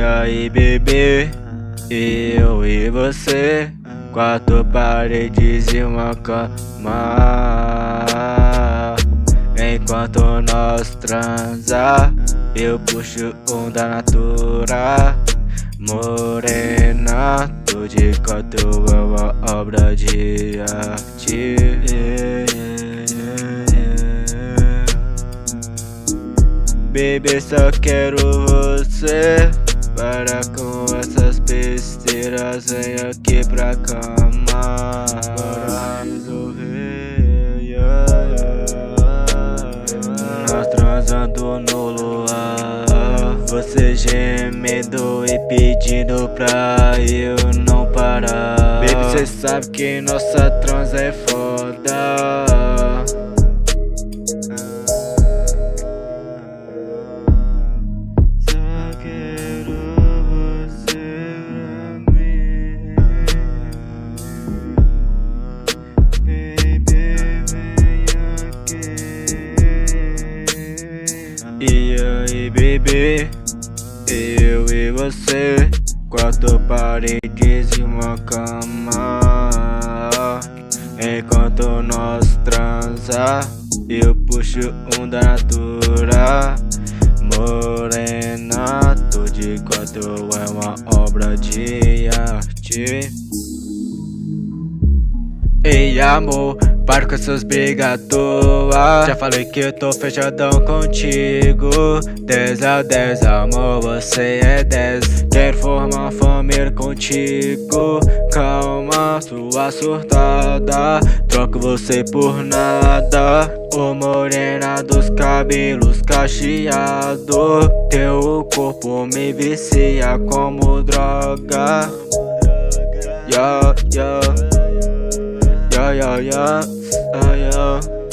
aí, bebê, eu e você, quatro paredes e uma cama. Enquanto nós transa, eu puxo um da natura. Morena, tu de quatro é uma obra de arte. Baby, só quero você. Para com essas besteiras, vem aqui pra cama. Bora resolver, Nós transando no luar, você gemendo e pedindo pra eu não parar. Baby, cê sabe que nossa trans é foda. E aí, bebê, eu e você, quatro paredes e uma cama. Enquanto nós transa, eu puxo um da natura. Morena, tu de quatro é uma obra de arte. Ei, amor, para com essas brigas à toa. Já falei que eu tô fechadão contigo. 10 a 10, amor, você é 10. Quero formar família contigo. Calma, sua surtada, troco você por nada. Ô morena dos cabelos cacheados, teu corpo me vicia como droga. Yeah, yeah. Yeah, yeah, yeah, yeah.